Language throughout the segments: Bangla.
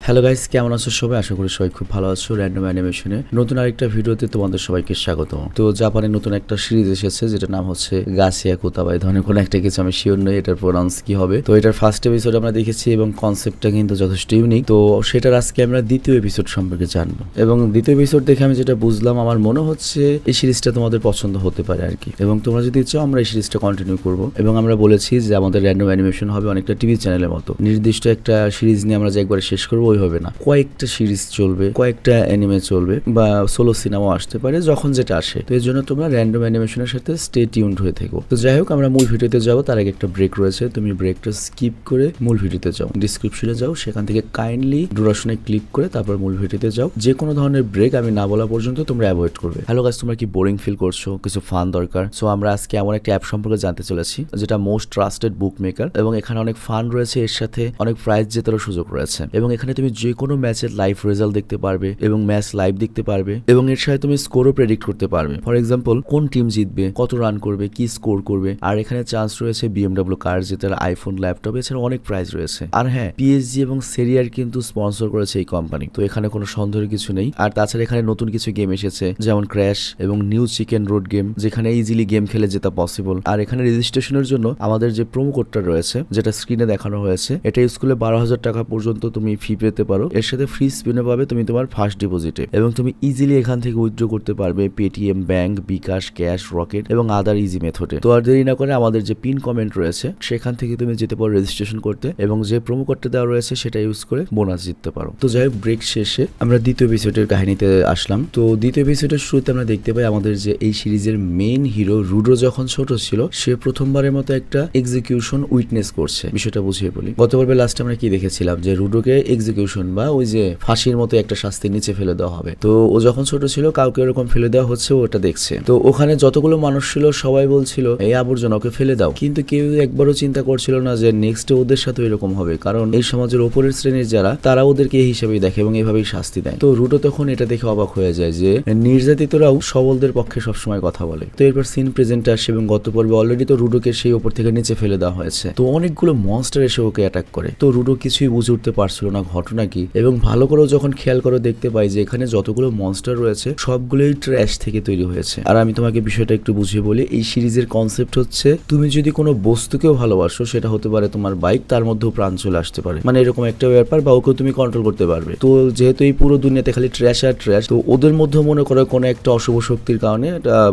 হ্যালো গাইস, কেমন আছো সবাই? আশা করি সবাই খুব ভালো আছো। র্যান্ডম অ্যানিমেশনে নতুন আরেকটা ভিডিওতে তোমাদের সবাইকে স্বাগত। তো জাপানের নতুন একটা সিরিজ এসেছে যেটার নাম হচ্ছে গাসিয়া কুতাবা। এই ধরনের কোনো একটা কিছু, আমি শিওর নই এটার প্রোনাউন্স কি হবে। তো এটার ফার্স্ট এপিসোড আমরা দেখেছি এবং কনসেপ্টটা কিন্তু যথেষ্ট ইউনিক। তো সেটার আজকে আমরা দ্বিতীয় এপিসোড সম্পর্কে জানবো এবং দ্বিতীয় এপিসোড দেখে আমি যেটা বুঝলাম, আমার মনে হচ্ছে এই সিরিজটা তোমাদের পছন্দ হতে পারে আর কি। এবং তোমরা যদি চাও আমরা এই সিরিজটা কন্টিনিউ করবো। এবং আমরা বলেছি যে আমাদের র্যান্ডম অ্যানিমেশন হবে অনেকটা টিভি চ্যানেলের মতো, নির্দিষ্ট একটা সিরিজ নিয়ে আমরা যে একবারে শেষ করবো ওই হবে না। কয়েকটা সিরিজ চলবে, কয়েকটা অ্যানিমে চলবে বা সোলো সিনেমাও আসতে পারে, যখন যেটা আসে। তো এর জন্য তোমরা র্যান্ডম অ্যানিমেশনের সাথে স্টে টিউনড হয়ে থেকো। তো যাই হোক, আমরা মূল ভিডিওতে যাবো তার আগে একটা ব্রেক রয়েছে। তুমি ব্রেকটা স্কিপ করে মূল ভিডিওতে যাও, ডিসক্রিপশনে যাও, সেখান থেকে কাইন্ডলি ডুরেশনে ক্লিক করে তারপর মূল ভিডিওতে যাও। যে কোনো ধরনের ব্রেক আমি না বলা পর্যন্ত তোমরা অ্যাভয়েড করবে। হ্যালো গাইস, তোমরা কি বোরিং ফিল করছো? কিছু ফান দরকার? সো আমরা আজকে এমন একটা অ্যাপ সম্পর্কে জানতে চলেছি যেটা মোস্ট ট্রাস্টেড বুক মেকার, এবং এখানে অনেক ফান রয়েছে, এর সাথে অনেক প্রাইজ জেতারও সুযোগ রয়েছে। এবং এখানে তুমি যে কোনো ম্যাচের লাইভ রেজাল্ট দেখতে পারবে এবং ম্যাচ লাইভ দেখতে পারবে, এবং এর সাথে তুমি স্কোরও প্রেডিক্ট করতে পারবে। ফর এক্সাম্পল, কোন টিম জিতবে, কত রান করবে, কি স্কোর করবে। আর এখানে চান্স রয়েছে BMW কার জেতার, আইফোন, ল্যাপটপ, এছাড়া অনেক প্রাইজ রয়েছে। আর হ্যাঁ, PSG এবং সেরিয়ার কিন্তু স্পন্সর করেছে এই কোম্পানি, তো এখানে কোনো সন্দেহের কিছু নেই। আর তাছাড়া এখানে নতুন কিছু গেম এসেছে, যেমন ক্র্যাশ এবং নিউ চিকেন রোড গেম, যেখানে ইজিলি গেম খেলে জেতা পসিবল। আর এখানে রেজিস্ট্রেশনের জন্য আমাদের যে প্রোমো কোডটা রয়েছে, যেটা স্ক্রিনে দেখানো হয়েছে, এটা ইউজ করলে 12,000 টাকা পর্যন্ত তুমি ফি পেতে পারো। এর সাথে ফ্রি স্পিনে পাবে তুমি তোমার ফার্স্ট ডিপোজিটে, এবং তুমি ইজিলি এখান থেকে উইথড্র করতে পারবে পেটিএম, ব্যাংক, বিকাশ, ক্যাশ, রকেট এবং আদার ইজি মেথডে। তো আর দেরি না করে আমাদের যে পিন কমেন্ট রয়েছে সেখান থেকে তুমি যেতে পারো রেজিস্ট্রেশন করতে, এবং যে প্রোমো কোডটা দেওয়া রয়েছে সেটা ইউজ করে বোনাস জিততে পারো। তো যাই হোক, ব্রেক শেষে আমরা দ্বিতীয় এপিসোডের কাহিনীতে আসলাম। তো দ্বিতীয় এপিসোডের শুরুতে আমরা দেখতে পাই আমাদের যে এই সিরিজের মেইন হিরো রুডো যখন ছোট ছিল, সে প্রথমবারের মতো একটা এক্সিকিউশন উইটনেস করছে। বিষয়টা বুঝিয়ে বলি। গতবার লাস্টে আমরা কি দেখেছিলাম, যে রুডোকে এক্সিকিউশন বা ওই যে ফাঁসির মতো একটা শাস্তি নিচে ফেলে দেওয়া হবে। তো ও যখন ছোট ছিল কাউকে এরকম ফেলে দেওয়া হচ্ছে, ওটা দেখছে। তো ওখানে যতগুলো মানুষ ছিল সবাই বলছিল এই আবর্জনা ওকে ফেলে দাও, কিন্তু কেউ একবারও চিন্তা করছিল না যে নেক্সট ওদের সাথে এরকম হবে, কারণ এই সমাজের ওপরের শ্রেণীর যারা, তারা ওদেরকে এই হিসেবেই দেখে এবং এভাবেই শাস্তি দেয়। তো রুডো তখন এটা দেখে অবাক হয়ে যায় যে নির্যাতিতরাও সবলদের পক্ষে সবসময় কথা বলে। তো এরপর সিন প্রেজেন্টে আসে এবং গত পর্বে অলরেডি তো রুডোকে সেই ওপর থেকে নিচে ফেলে দেওয়া হয়েছে। তো অনেকগুলো মনস্টার এসে ওকে অ্যাটাক করে। তো রুডো কিছুই বুঝে উঠতে পারছিল না ঘটনা কি, এবং ভালো করেও যখন খেয়াল করে দেখতে পাই যে এখানে যতগুলো মনস্টার রয়েছে সবগুলোই ট্র্যাশ থেকে তৈরি হয়েছে। আর আমি তোমাকে বিষয়টা একটু বুঝিয়ে বলি। এই সিরিজের কনসেপ্ট হচ্ছে, তুমি যদি কোনো বস্তুকেও ভালোবাসো, সেটা হতে পারে তোমার বাইক, তার মধ্যেও প্রাণ চলে আসতে পারে, মানে এরকম একটা ব্যাপার, বা ওকেও তুমি কন্ট্রোল করতে পারবে। তো যেহেতু এই পুরো দুনিয়াতে খালি ট্র্যাশ আর ট্র্যাশ, তো ওদের মধ্যে মনে করো কোনো একটা অশুভ শক্তির কারণে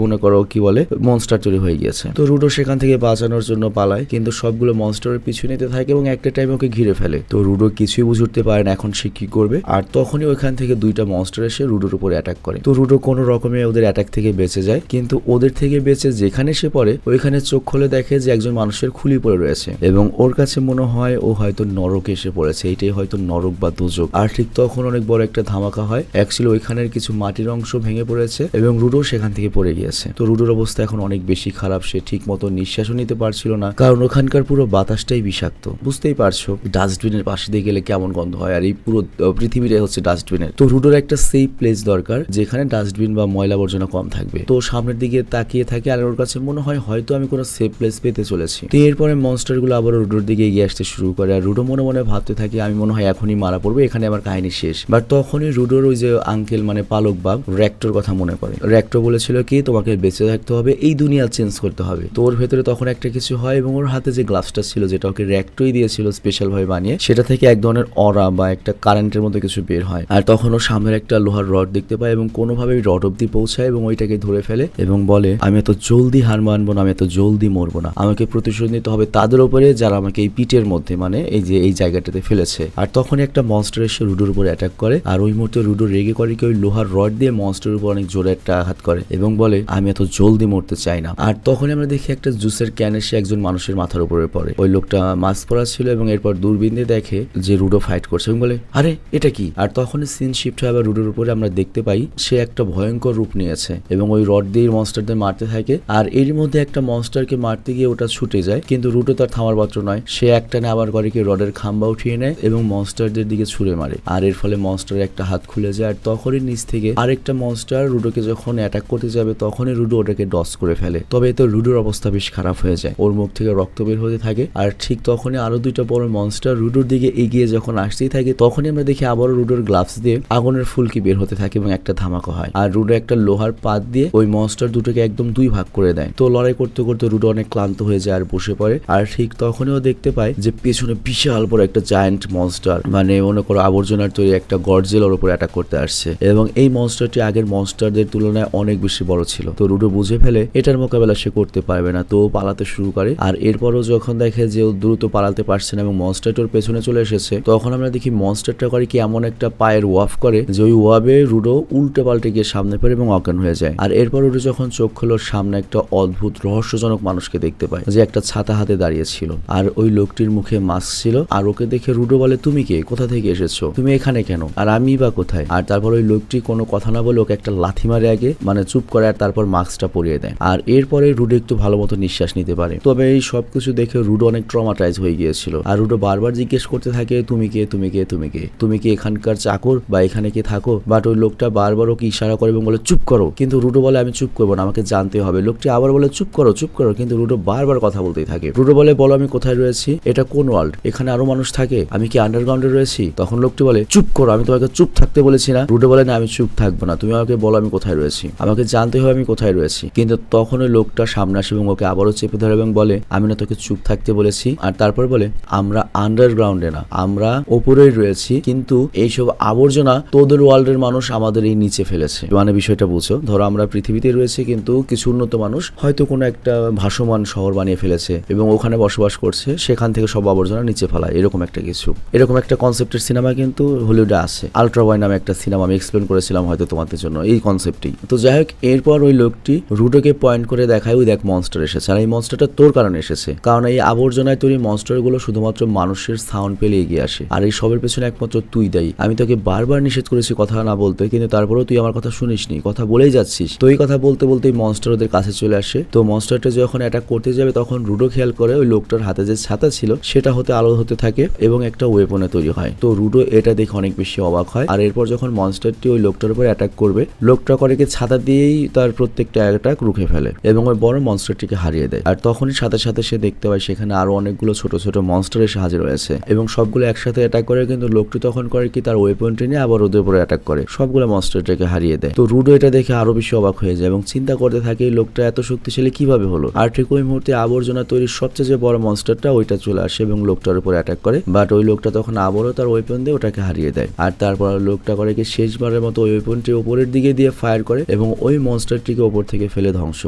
মনে করো কি বলে মনস্টার তৈরি হয়ে গিয়েছে। তো রুডো সেখান থেকে বাঁচানোর জন্য পালায়, কিন্তু সবগুলো মনস্টারের পিছু নিতে থাকে এবং একটা টাইম ওকে ঘিরে ফেলে। তো রুডো কিছুই বুঝে উঠতে পারে না এখন সে কি করবে। আর তখনই ওইখান থেকে দুইটা মনস্টার এসে রুডোর উপরে অ্যাটাক করে। তো রুডো কোনো রকমে ওদের অ্যাটাক থেকে বেঁচে যায়, কিন্তু ওদের থেকে বেঁচে যেখানে সে পড়ে ওইখানে চোখ খুলে দেখে যে একজন মানুষের খুলি পড়ে রয়েছে, এবং ওর কাছে মনে হয় ও হয়তো নরকে এসে পড়েছে, এটাই হয়তো নরক বা দুজক। আর ঠিক তখন অনেক বড় একটা ধামাকা হয়। অ্যাকচুয়ালি ওইখানের কিছু মাটির অংশ ভেঙে পড়েছে এবং রুডো সেখান থেকে পড়ে গিয়েছে। তো রুডোর অবস্থা এখন অনেক বেশি খারাপ, সে ঠিক মতো নিঃশ্বাসও নিতে পারছিল না, কারণ ওখানকার পুরো বাতাসটাই বিষাক্ত। বুঝতেই পারছো ডাস্টবিনের পাশে দিয়ে গেলে কেমন গন্ধ হয়, আর এই পুরো পৃথিবীটাই হচ্ছে ডাস্টবিনের। তো রুডোর একটা সেফ প্লেস দরকার যেখানে ডাস্টবিন বা ময়লা আবর্জনা কম থাকবে। তো সামনের দিকে তাকিয়ে থাকে আর ওর কাছে মনে হয় হয়তো আমি কোনো সেফ প্লেস পেতে চলেছি। তো এরপরে মনস্টার গুলো আবার রুডোর দিকে এগিয়ে আসতে শুরু করে, আর রুডো মনে মনে ভাবতে থাকে আমি মনে হয় এখনই মারা পড়বো, এখানে আমার কাহিনী শেষ। বাট তখনই রুডোর ওই যে আঙ্কেল মানে পালক বাঘ র্যাক্টর কথা মনে করে। র্যাক্টর বলেছিল কি তোমাকে বেঁচে থাকতে হবে, এই দুনিয়া চেঞ্জ করতে হবে। তো ওর ভেতরে তখন একটা কিছু হয় এবং ওর হাতে যে গ্লাসটা ছিল, যেটা ওকে র্যাক্টরই দিয়েছিল স্পেশাল ভাবে বানিয়ে, সেটা থেকে এক ধরনের অরা বা একটা কারেন্টের মতো কিছু বের হয়। আর তখন ও সামনের একটা লোহার রড দেখতে পায় এবং কোনোভাবে রড অব্দি পৌঁছায় এবং ওইটাকে ধরে ফেলে এবং বলে আমি এত জলদি হার মানবো না, আমি এত জলদি মরবো না, আমাকে প্রতিশোধ নিতে হবে তাদের উপরে যারা আমাকে এই পিটের মধ্যে মানে এই যে এই জায়গাটাতে ফেলেছে। আর তখনই একটা মনস্টার এসে রুডোর উপর অ্যাটাক করে, আর ওই মুহূর্তে রুডো রেগে করে কি ওই লোহার রড দিয়ে মনস্টারের উপর অনেক জোরে একটা আঘাত করে এবং বলে আমি এত জলদি মরতে চাই না। আর তখনই আমরা দেখি একটা জুসের ক্যান এসে একজন মানুষের মাথার উপরে পড়ে। ওই লোকটা মাস্ক পরা ছিল এবং এরপর দূরবীন দিয়ে দেখে যে রুডো ফাইট করছে এবং বলে আরে এটা কি। আর তখনই সিন শিফট হয় আবার রুডোর উপরে, আমরা দেখতে পাই সে একটা ভয়ঙ্কর রূপ নিয়েছে এবং ওই রড দিয়ে মনস্টারদের মারতে থাকে। আর এর মধ্যে একটা মনস্টারকে মারতে গিয়ে ওটা ছুটে যায়, কিন্তু রুডো তার থামার পাত্র নয়, সে একটানে আবার করে কি রডের খাম্বা উঠিয়ে নেয় এবং মনস্টারদের দিকে ছুড়ে মারে। আর এর ফলে মনস্টারের একটা হাত খুলে যায়, আর তখনই নিচ থেকে আরেকটা মনস্টার রুডোকে যখন অ্যাটাক করতে যাবে তখনই রুডো ওটাকে ডস করে ফেলে। তবে এতে রুডোর অবস্থা বেশ খারাপ হয়ে যায়, ওর মুখ থেকে রক্ত বের হতে থাকে। আর ঠিক তখনই আরো দুইটা বড় মনস্টার রুডোর দিকে এগিয়ে যখন আসতেই থাকে থাকে তখনই আমরা দেখি আবারও রুডোর গ্লাভস দিয়ে আগুনের ফুলকি বের হতে থাকে এবং একটা ধামাকা হয়। আর রুডো একটা লোহার পাত দিয়ে ওই মনস্টার দুটোকে একদম দুই ভাগ করে দেয়। তো লড়াই করতে করতে রুডো অনেক ক্লান্ত হয়ে যায় আর বসে পড়ে। আর ঠিক তখনও দেখতে পায় যে পেছনে বিশাল বড় একটা জায়ান্ট মনস্টার, মানে মনে করো আবর্জনার তৈরি একটা গডজিলার উপরে অ্যাটাক করতে আসছে এবং এই মনস্টারটি আগের মনস্টারদের তুলনায় অনেক বেশি বড় ছিল। তো রুডো বুঝে ফেলে এটার মোকাবেলা সে করতে পারবে না, তো পালাতে শুরু করে। আর এরপরও যখন দেখে যে ও দ্রুত পালাতে পারছে না এবং মনস্টারটার পেছনে চলে এসেছে, তখন আমরা দেখি মনস্টারটা করে কি এমন একটা পায়ের ওয়াফ করে যে ওই ওয়াবে রুডো উল্টে পাল্টে গিয়ে সামনে পড়ে এবং অজ্ঞান হয়ে যায়। আর এরপর রুডো যখন চোখ খোলো সামনে একটা অদ্ভুত রহস্যজনক মানুষকে দেখতে পায় যে একটা ছাতা হাতে দাঁড়িয়ে ছিল আর ওই লোকটির মুখে মাস্ক ছিল। আর ওকে দেখে রুডো বলে, তুমি কে, কোথা থেকে এসেছো, তুমি এখানে কেন, আর আমি বা কোথায়? আর তারপর ওই লোকটি কোনো কথা না বলে ওকে একটা লাথি মারে আগে, মানে চুপ করে, আর তারপর মাস্কটা পরিয়ে দেয়। আর এরপরে রুডো একটু ভালো মতো নিঃশ্বাস নিতে পারে। তবে এই সবকিছু দেখে রুডো অনেক ট্রমাটাইজ হয়ে গিয়েছিল। আর রুডো বারবার জিজ্ঞেস করতে থাকে, তুমি কে, তুমি কে, তুমি কে, তুমি কি এখানকার চাকর বা এখানে কে থাকো? বাট ওই লোকটা বারবার ওকে ইশারা করে এবং বলে চুপ করো, কিন্তু রুডো বলে আমি চুপ করবো না, আমাকে জানতে হবে। লোকটি আবার বলে চুপ করো চুপ করো, কিন্তু রুডো বারবার কথা বলতেই থাকে। রুডো বলে, বলো আমি কোথায় রয়েছি, এটা কোন ওয়ার্ল্ড, এখানে আরো মানুষ থাকে, আমি কি আন্ডারগ্রাউন্ডে রয়েছি? তখন লোকটি বলে, চুপ করো, আমি তোমাকে চুপ থাকতে বলেছি না? রুডো বলে, না আমি চুপ থাকবো না, তুমি আমাকে বলো আমি কোথায় রয়েছি, আমাকে জানতে হবে আমি কোথায় রয়েছি। কিন্তু তখন ওই লোকটা সামনে আসে এবং ওকে আবারও চেপে ধরে এবং বলে, আমি না তোকে চুপ থাকতে বলেছি? আর তারপর বলে, আমরা আন্ডারগ্রাউন্ডে না, আমরা ওপরেই রয়েছি, কিন্তু এইসব আবর্জনা তোদের ওয়ার্ল্ডের মানুষ আমাদের এই নিচে ফেলেছে। মানে বিষয়টা বুঝো, ধরো আমরা পৃথিবীতে রয়েছি কিন্তু কিছু উন্নত মানুষ হয়তো কোনো একটা ভাসমান শহর বানিয়ে ফেলেছে এবং ওখানে বসবাস করছে, সেখান থেকে সব আবর্জনা নিচে ফেলায়, এরকম একটা কিছু, এরকম একটা কনসেপ্টের সিনেমা কিন্তু হলিউডে আছে। আল্ট্রা বয় নামে একটা সিনেমা আমি এক্সপ্লেন করেছিলাম হয়তো তোমাদের জন্য এই কনসেপ্টই। তো যাই হোক, এরপর ওই লোকটি রুডোকে পয়েন্ট করে দেখায়, ওই দেখ মনস্টার এসেছে, আর এই মনস্টারটা তোর কারণে এসেছে, কারণ এই আবর্জনায় তৈরি মনস্টার গুলো শুধুমাত্র মানুষের সাউন্ড পেলে এগিয়ে আসে, আর এই সবের পেছনে একমাত্র তুই দায়ী। আমি তোকে বারবার নিষেধ করেছি কথা না বলতে, কিন্তু তারপরেও তুই আমার কথা শুনিসনি, কথা বলেই যাচ্ছিস। তো এই কথা বলতে বলতেই মনস্টার ওদের কাছে চলে আসে। তো মনস্টারটা যখন অ্যাটাক করতে যাবে তখন রুডো খেয়াল করে ওই লোকটার হাতে যে ছাতা ছিল সেটা হতে আলো হতে থাকে এবং একটা ওয়েপনে তৈরি হয়। তো রুডো এটা দেখে অনেক বেশি অবাক হয়। আর এরপর যখন মনস্টারটি ওই লোকটার উপর অ্যাটাক করবে, লোকটা করে কি ছাতা দিয়েই তার প্রত্যেকটা অ্যাটাক রুখে ফেলে এবং ওই বড় মনস্টারটিকে হারিয়ে দেয়। আর তখনই সাথে সাথে সে দেখতে পায় সেখানে আরো অনেকগুলো ছোট ছোট মনস্টার এসে হাজির হয়েছে এবং সবগুলো একসাথে অ্যাটাক করে, কিন্তু লোকটি তখন করে কি তার ওয়েপনটি নিয়ে আবার ওদের উপরে অ্যাটাক করে, সবগুলো মনস্টারটাকে হারিয়ে দেয়। তো রুডো এটা দেখে আরো বেশি অবাক হয়ে যায় এবং চিন্তা করতে থাকে এই লোকটা এত শক্তিশালী কিভাবে হলো। আর ঠিক ওই মুহূর্তে আবর্জনা তৈরির সবচেয়ে বড় মনস্টারটা ওইটা চলে আসে এবং লোকটার উপর অ্যাটাক করে, বাট ওই লোকটা তখন আবারও তার ওয়েপন দিয়ে ওটাকে হারিয়ে দেয়। আর তারপর লোকটা করে কি শেষবারের মতো ওই ওয়েপনটি উপরের দিকে দিয়ে ফায়ার করে এবং ওই মনস্টারটিকে উপর থেকে ফেলে ধ্বংস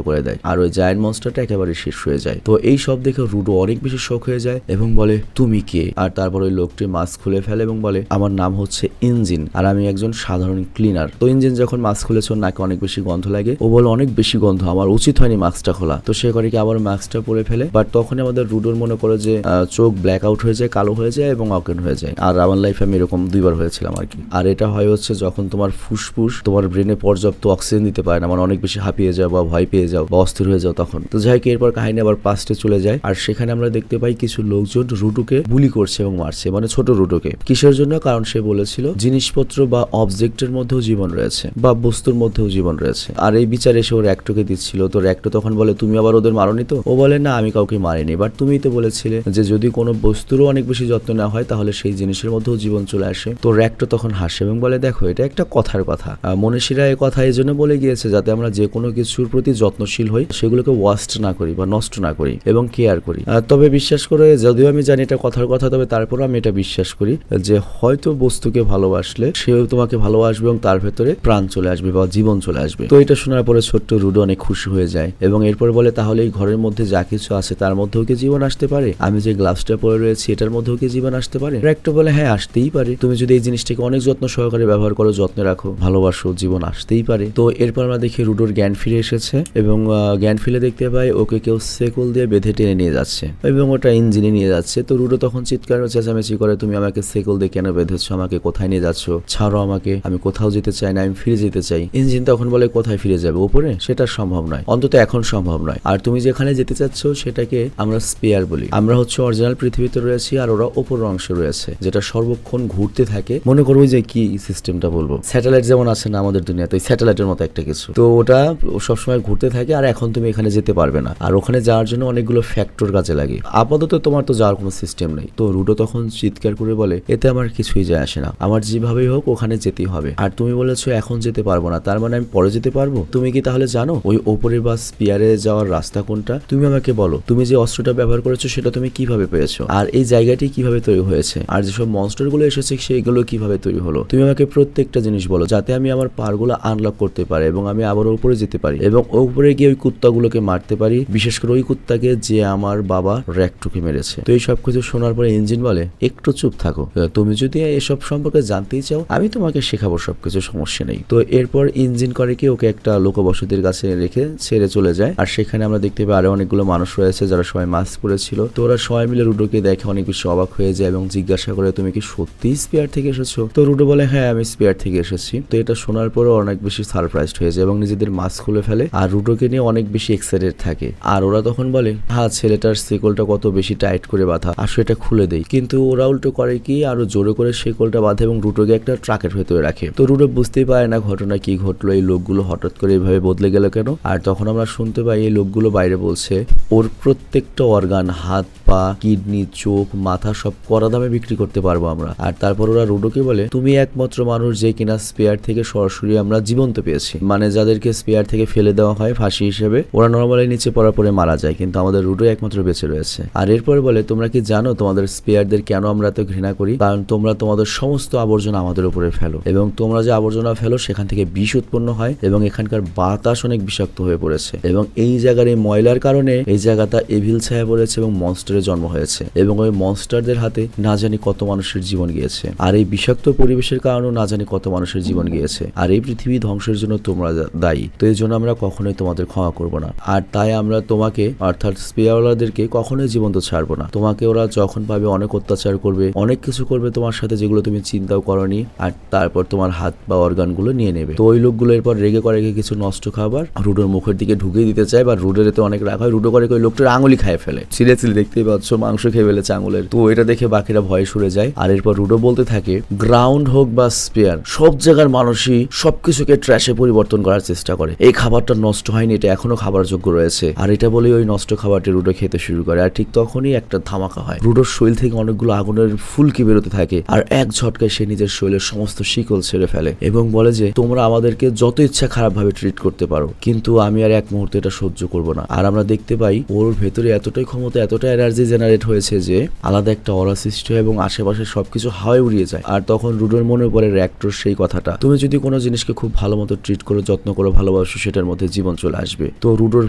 করে দেয়, আর ওই জায়ান্ট মনস্টারটা একেবারে শেষ হয়ে যায়। তো এই সব দেখে রুডো অনেক বেশি শক হয়ে যায় এবং বলে, তুমি কে? আর তারপর ওই লোকটি মাস্ক খুলে ফেলে এবং বলে, আমার নাম হচ্ছে ইঞ্জিন আর আমি একজন সাধারণ ক্লিনার। তো ইঞ্জিন যখন মাস্ক খুলেছে ওর নাকে অনেক বেশি গন্ধ লাগে, ও বলে অনেক বেশি গন্ধ, আমার উচিত হয়নি মাস্কটা খোলা। তো সে করে কি আবার মাস্কটা পরে ফেলে, বাট তখনই আমাদের রুডোর মনে করে যে চোখ ব্ল্যাক আউট হয়ে যায়, কালো হয়ে যায় এবং অজ্ঞান হয়ে যায়। আর আমার লাইফে আমি এরকম দুইবার হয়েছিলাম আর কি। আর এটা হয় হচ্ছে যখন তোমার ফুসফুস তোমার ব্রেনে পর্যাপ্ত অক্সিজেন দিতে পারে না, মানে অনেক বেশি হাঁপিয়ে যাও বা ভয় পেয়ে যাও বা অস্থির হয়ে যাও তখন। তো যাই হোক, এরপর কাহিনী আবার পাস্টে চলে যায় আর সেখানে আমরা দেখতে পাই কিছু লোকজন রুডোকে বুলি করছে এবং মারছে, মানে ছোট রুডোকে। কিসের জন্য? কারণ সে বলেছিল জিনিসপত্র বা অবজেক্টের মধ্যেও জীবন রয়েছে বা বস্তুর মধ্যেও জীবন রয়েছে। আর এই বিচার এসে ওর র্যাক্টোকে দিচ্ছিল। তো র্যাক্টো তখন বলে, তুমি আবার ওদের মারোনি তো? ও বলে, না আমি কাউকে মারিনি, বাট তুমিই তো বলেছিলে যে যদি কোনো বস্তুরও অনেক বেশি যত্ন নেওয়া হয় তাহলে সেই জিনিসের মধ্যেও জীবন চলে আসে। তো র্যাক্টো তখন হাসে এবং বলে, দেখো এটা একটা কথার কথা, মনীষীরা এই কথা এই জন্য বলে গিয়েছে যাতে আমরা যে কোনো কিছুর প্রতি যত্নশীল হই, সেগুলোকে ওয়াস্ট না করি বা নষ্ট না করি এবং কেয়ার করি। তবে বিশ্বাস করে, যদিও আমি জানি এটা কথার কথা, তবে তারপরও আমি এটা বিশ্বাস করি যে হয়তো বস্তুকে ভালোবাসলে সেও তোমাকে ভালোবাসবে এবং তার ভেতরে প্রাণ চলে আসবে বা জীবন চলে আসবে। তো এটা শোনার পরে ছোট্ট রুডো অনেক খুশি হয়ে যায় এবং এরপর বলে, তাহলে এই ঘরের মধ্যে যা কিছু আছে তার মধ্যেও কি জীবন আসতে পারে? আমি যে গ্লাভসটা পরে রয়েছি এটার মধ্যেও কি জীবন আসতে পারে? র্যাক্টো বলে, হ্যাঁ আসতেই পারে, তুমি যদি এই জিনিসটাকে অনেক যত্ন সহকারে ব্যবহার করো, যত্নে রাখো, ভালোবাসো, জীবন আসতেই পারে। তো এরপর আমরা দেখি রুডোর জ্ঞান ফিরে এসেছে এবং জ্ঞান ফিরে দেখতে পাই ওকে কেউ সেকল দিয়ে বেঁধে টেনে নিয়ে যাচ্ছে এবং ওটা ইঞ্জিনে নিয়ে যাচ্ছে। তো রুডো তখন চিৎকার চেঁচামেচি করে, তুমি আমাকে সেকল দিয়ে কেন বেঁধেছো, আমাকে কোথায় নিয়ে যাচ্ছ, ছাড়ো আমাকে, আমি কোথাও যেতে চাই না, আমি ফিরে যেতে চাই। ইঞ্জিন তখন বলে, কোথায় ফিরে যাবে, উপরে? সেটা সম্ভব নয়, অন্তত এখন সম্ভব নয়। আর তুমি যেখানে যেতে চাচ্ছ সেটাকে আমরা স্পেয়ার বলি। আমরা হচ্ছে অরিজিনাল পৃথিবীতে রয়েছি আর ওরা ওপর অংশে রয়েছে যেটা সর্বক্ষণ ঘুরতে থাকে। মনে করবো যে কি সিস্টেমটা বলবো, স্যাটেলাইট যেমন আছে না আমাদের দুনিয়াতে, ওই স্যাটেলাইটের মতো একটা কিছু। তো ওটা সবসময় ঘুরতে থাকে আর এখন তুমি এখানে যেতে পারবে না, আর ওখানে যাওয়ার জন্য অনেকগুলো ফ্যাক্টর কাজে লাগে। আপাতত তোমার তো যাওয়ার কোনো সিস্টেম নেই। তো রুডো তখন চিৎকার করে বলে, এতে আমার কিছুই যায় আসে না, আমার যেভাবেই হোক ওখানে যেতেই হবে। আর তুমি বলেছো এখন যেতে পারবো না, তার মানে আমি পরে যেতে পারবো? তুমি কি তাহলে জানো ওই ওপরে বা স্পিয়ারে যাওয়ার রাস্তা কোনটা? তুমি আমাকে বলো, তুমি যে অস্ত্রটা ব্যবহার করেছো সেটা তুমি কিভাবে পেয়েছো, আর এই জায়গাটি কিভাবে তৈরি হয়েছে, আর যেসব মনস্টার গুলো এসেছে সেইগুলো কিভাবে তৈরি হলো? তুমি আমাকে প্রত্যেকটা জিনিস বলো, যাতে আমি আমার পারগুলো আনলক করতে পারি এবং আমি আবার উপরে যেতে পারি এবং উপরে গিয়ে ওই কুত্তাগুলোকে মারতে পারি, বিশেষ করে ওই কুত্তাকে যে আমার বাবা র্যাকটুকে মেরেছে। তো এই সবকিছু শোনার পরে ইঞ্জিন বলে, একটু চুপ থাকো, তুমি যদি এসব সম্পর্কে জানতেই চাও আমি তোমাকে শেখাবো সবকিছু, সমস্যা নেই। তো এরপর ইঞ্জিন করে কি ওকে একটা লোকবসতির কাছে রেখে ছেড়ে চলে যায়। আর সেখানে আমরা দেখতে পাই আরো অনেকগুলো মানুষ রয়েছে যারা সবাই মাস্ক পরেছিল। তো ওরা সবাই মিলে রুডোকে দেখে অনেক বেশি অবাক হয়ে যায় এবং জিজ্ঞাসা করে, তুমি কি সত্যিই স্পিয়ার থেকে এসেছো? তো রুডো বলে, হ্যাঁ আমি স্পিয়ার থেকে এসেছি। তো এটা শোনার পরে অনেক বেশি সারপ্রাইজড হয়ে যায় এবং নিজেদের মাস্ক খুলে ফেলে আর রুডোকে নিয়ে অনেক বেশি এক্সাইটেড থাকে। আর ওরা তখন বলে, হ্যাঁ ছেলেটার শিকলটা কত বেশি টাইট করে বাঁধা, আসো এটা খুলে দেই। কিন্তু ওরা উল্টো করে কি আরো জোরে করে শিকলটা বাঁধে এবং রুডোকে একটা ট্রাকের ভেতরে রাখে। তো রুডো বুঝতেই পারে না ঘটনা কি ঘটলো, এই লোকগুলো হঠাৎ করে এইভাবে বদলে গেল কেন। আর তখন আমরা শুনতে পাই এই লোকগুলো বাইরে বলছে ওর প্রত্যেকটা অর্গান, হাত পা, কিডনি, চোখ, মাথা সব কড়া দামে বিক্রি করতে পারবো আমরা। আর তারপর ওরা রুডোকে বলে, তুমি একমাত্র মানুষ যে কিনা স্পেয়ার থেকে সরাসরি আমরা জীবন্ত পেয়েছি, মানে যাদেরকে স্পেয়ার থেকে ফেলে দেওয়া হয় ফাঁসি হিসেবে, ওরা নর্মালি নিচে পড়ার পরে মারা যায়, কিন্তু আমাদের রুডো একমাত্র বেঁচে রয়েছে। আর এরপরে বলে, তোমরা কি জানো তোমাদের স্পেয়ারদের কেন আমরা এত ঘৃণা করি? কারণ তোমরা তোমাদের সমস্ত আবর্জনা আমাদের উপরে ফেলো এবং তোমরা যে আবর্জনা ফেলো সেখান থেকে বিষ উৎপন্ন হয় এবং এখানকার বাতাস অনেক বিষাক্ত হয়ে পড়েছে এবং এই জায়গার এই ময়লার কারণে এই জায়গাটা এভিল ছায়া পড়েছে এবং মনস্টারের জন্ম হয়েছে এবং ওই মনস্টারদের হাতে না জানি কত মানুষের জীবন গিয়েছে। আর এই বিষাক্ত পরিবেশের কারণেও না জানি কত মানুষের জীবন গিয়েছে। আর এই পৃথিবী ধ্বংসের জন্য তোমরা দায়ী। তো এই জন্য আমরা কখনোই তোমাদের ক্ষমা করবো না। আর তাই আমরা তোমাকে অর্থাৎ স্পেয়ারওয়ালাদেরকে কখনোই জীবন্ত ছাড়বো না। তোমাকে ওরা যখন পাবে অনেক অত্যাচার করবে, অনেক কিছু করবে তোমার সাথে যেগুলো তুমি চিন্তাও করনি, আর তারপর তোমার হাত বা অর্গানগুলো নিয়ে নেবে। তো ওই লোকগুলো এরপর রেগে করে কিছু নষ্ট খাবার রুডোর মুখের দিকে ঢুকিয়ে দিতে চায় বা রুডোর এতে অনেক রাগ হয়। রুডো করে ওই লোকটার আঙুলি খায় ফেলে, সিরিয়াসলি দেখতেই পাচ্ছ মাংস খেয়ে ফেলেছে আঙুলের। তো এটা দেখে বাকিরা ভয়ে সরে যায়। আর এরপর রুডো বলতে থাকে, গ্রাউন্ড হোক বা স্পেয়ার, সব জায়গার মানুষই সবকিছুকে ট্র্যাশে পরিবর্তন করার চেষ্টা করে। এই খাবারটা নষ্ট হয়নি, এটা এখনো খাবার যোগ্য রয়েছে। আর এটা বলে ওই নষ্ট খাবারটি রুডো খেতে শুরু করে। আর ঠিক তখনই একটা ধামাকা হয়, রুডোর শরীর থেকে অনেকগুলো আগুনের ফুলকি বেরোতে থাকে আর এক ঝটকায় সে নিজের শরীরের সমস্ত শিকল ছেড়ে ফেলে এবং বলে যে, তোমরা আমাদেরকে যত ইচ্ছা খারাপ ভাবে ট্রিট করতে পারো, কিন্তু আমি আর এক মুহূর্তে এটা সহ্য করব না। আর আমরা দেখতে পাই ওর ভেতরে এতটাই ক্ষমতা, এতটা এনার্জি জেনারেট হয়েছে যে আলাদা একটা অরা সৃষ্টি হয় এবং আশেপাশে সবকিছু হাওয়ায় উড়িয়ে যায়। আর তখন রুডোর মনে পড়ে র্যাক্টর সেই কথাটা, তুমি যদি কোনো জিনিসকে খুব ভালো মতো ট্রিট করো, যত্ন করো, ভালোবাসো, সেটার মধ্যে জীবন চলে আসবে। তো রুডোর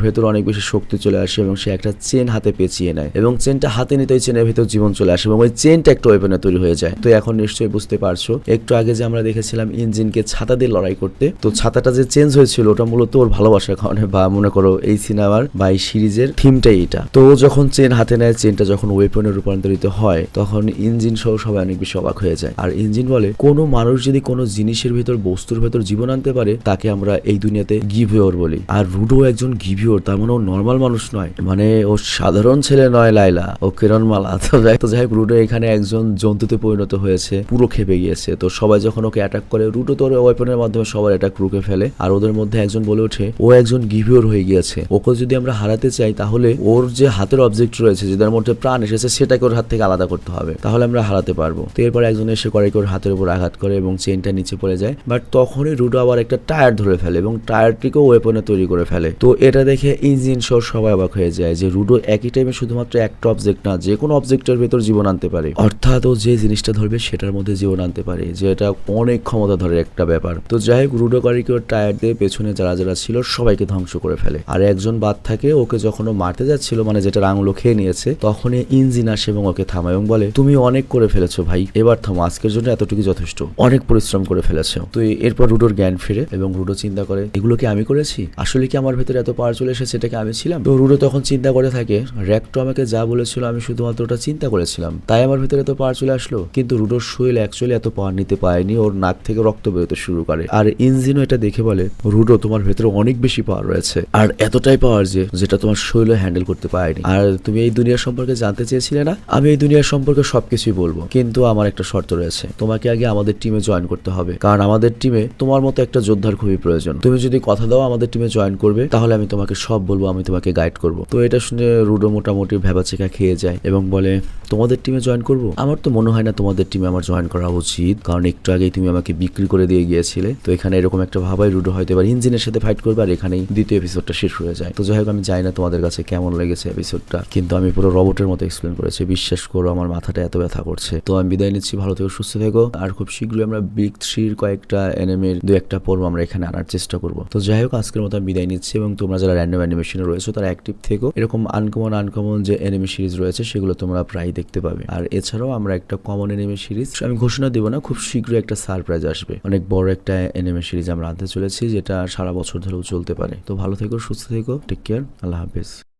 ভেতর অনেক বেশি শক্তি চলে আসে এবং সে একটা চেন হাতে পেঁচিয়ে নেয় এবং চেনটা হাতে নিতে ওই চেনের ভেতর জীবন চলে আসে এবং ওই চেনটা একটা ওয়েপনে তৈরি হয়ে যায়। তো এখন নিশ্চয়ই বুঝতে পারছো, একটু আগে যে আমরা দেখেছিলাম ইঞ্জিনকে ছাতা দিয়ে লড়াই করতে, তো ছাতাটা যে চেঞ্জ হয়েছিল ওটা মূলত ওর ভালোবাসার কারণে, বা মনে করো এই সিনেমার বা এই সিরিজের থিমটাই এটা। তো ও যখন চেন হাতে নেয়, চেনটা যখন ওয়েপনে রূপান্তরিত হয়, তখন ইঞ্জিন সহ সবাই অনেক বেশি অবাক হয়ে যায়। আর ইঞ্জিন বলে, কোনো মানুষ যদি কোনো জিনিসের ভেতর, বস্তুর ভেতর জীবন আনতে পারে, তাকে আমরা এই দুনিয়াতে গিভিওর বলি। আর রুডো একজন গিভিওর, তার মানে ও নর্মাল মানুষ নয়, মানে ও সাধারণ ছেলে নয় লাইলা, ও কিরণমালা। তো যাই হোক, রুডো এখানে একজন জন্তুতে পরিণত হয়েছে, পুরো খেপে গিয়েছে। তো সবাই যখন ওকে অ্যাটাক করে, রুডো তো ওয়েপনের মাধ্যমে সবার অ্যাটাক রুখে ফেলে। আর ওদের মধ্যে একজন বলে ওঠে, ও একজন গিভিওর হয়ে গিয়েছে, ওকে যদি আমরা হারাতে চাই তাহলে ওর যে হাতের অবজেক্ট রয়েছে, যেটার মধ্যে প্রাণ এসেছে, সেটাকে ওর হাত থেকে আলাদা করতে হবে, তাহলে আমরা হারাতে পারবো। তো এরপর একজন এসে করে ওর হাতের উপর আঘাত করে এবং চেনটা নিচে পড়ে যায়। বাট তখনই রুডো আবার একটা টায়ার ধরে ফেলে এবং টায়ারটিকেও ওয়েপনে তৈরি করে ফেলে। তো এটা দেখে ইঞ্জিন সহ সবাই অবাক হয়ে যায় যে রুডো একই টাইমে শুধুমাত্র একটা অবজেক্ট না, যে কোনো অবজেক্টের ভেতর জীবন আনতে পারে, অর্থাৎ ও যে জিনিসটা ধরবে সেটার মধ্যে জীবন আনতে পারে, যে এটা অনেক ক্ষমতা ধরে একটা ব্যাপার। তো যাই হোক, রুডো কারিকে ওর টায়ার দিয়ে পেছনে যারা যারা ছিল সবাইকে ধ্বংস করে ফেলে। আর একজন বাদ থাকে, ওকে যখন ও মারতে যাচ্ছিল, মানে যেটার আঙুলো খেয়ে নিয়েছে, তখনই ইঞ্জিন আসে এবং ওকে থামায় এবং বলে, তুমি অনেক করে ফেলেছো ভাই, এবার থামো, আজকের জন্য এতটুকু যথেষ্ট, অনেক পরিশ্রম করে ফেলেছো। তো এরপর রুডোর জ্ঞান ফিরে এবং রুডো চিন্তা করে, এগুলো কি আমি করেছি? আসলে কি আমার ভেতরে এত পাওয়ার চলে এসেছে, এটা কি আমি ছিলাম? তো রুডো তখন চিন্তা করে থাকে, র্যাক্টো আমাকে যা বলেছিল আমি শুধুমাত্র ওটা চিন্তা করেছিলাম, তাই আমার ভেতরে এত পাওয়ার চলে আসলো। কিন্তু রুডোর শরীর অ্যাকচুয়ালি এত পাওয়ার নিতে পারেনি, ওর নাক থেকে রক্ত বেরোতে শুরু করে। আর ইঞ্জিনও এটা দেখে বলে, রুডো তোমার ভেতরে অনেক বেশি পাওয়ার রয়েছে, আর এতটাই পাওয়ার যে যেটা তোমার শরীরও হ্যান্ডেল করতে পারেনি। আর তুমি এই দুনিয়ার সম্পর্কে জানতে চেয়েছিলে না, আমি এই দুনিয়ার সম্পর্কে সবকিছুই বলবো, কিন্তু আমার একটা শর্ত রয়েছে, তোমাকে আগে আমাদের টিমে জয়েন করতে হবে, কারণ আমাদের টিমে তোমার মতো একটা যোদ্ধার খুবই প্রয়োজন। তুমি যদি কথা দাও আমাদের টিমে জয়েন করবে, তাহলে আমি তোমাকে সব বলবো, আমি তোমাকে গাইড করবো। তো এটা শুনে রুডো মোটামুটি ভেবাচেকা খেয়ে যায় এবং বলে, তোমাদের টিমে জয়েন করবো? আমার তো মনে মনে হয় না তোমাদের টিমে আমার জয়েন করা উচিত, কারণ একটু আগেই তুমি আমাকে বিক্রি করে দিয়ে গিয়েছিলে। তো এখানে এরকম একটা ভাবাই রুডো হয়তো এবার ইঞ্জিনের সাথে ফাইট করবে আর এখানেই দ্বিতীয় এপিসোডটা শেষ হয়ে যায়। তো যাই হোক, আমি জানি না তোমাদের কাছে কেমন লেগেছে এপিসোডটা, কিন্তু আমি পুরো রবটের মতো এক্সপ্লেন করেছি। বিশ্বাস করো আমার মাথাটা এত ব্যথা করছে। তো আমি বিদায় নিচ্ছি, ভালো থেকো, সুস্থ থেকো। আর খুব শীঘ্রই আমরা বিগ 3-র কয়েকটা এনিমের 2-1টা পর্ব আমরা এখানে আনার চেষ্টা করব। তো যাই হোক, আজকের মতো আমি বিদায় নিচ্ছি, এবং তোমরা যারা র্যান্ডম অ্যানিমেশনে রয়েছে তারা অ্যাক্টিভ থেকো। এরকম আনকমন যে এনিমে সিরিজ রয়েছে সেগুলো তোমরা প্রায় দেখতে পাবে। আর এছাড়াও আমরা একটা কমন এনিমে সিরিজ, আমি ঘোষণা দেবো না, খুব শীঘ্রই একটা সারপ্রাইজ আসবে। অনেক বড় একটা এনিমে সিরিজ আমরা আনতে চলেছি, যেটা সারা বছর ধরেও চলতে পারে। তো ভালো থেকো, সুস্থ থেকো, টেক কেয়ার, আল্লাহ হাফেজ।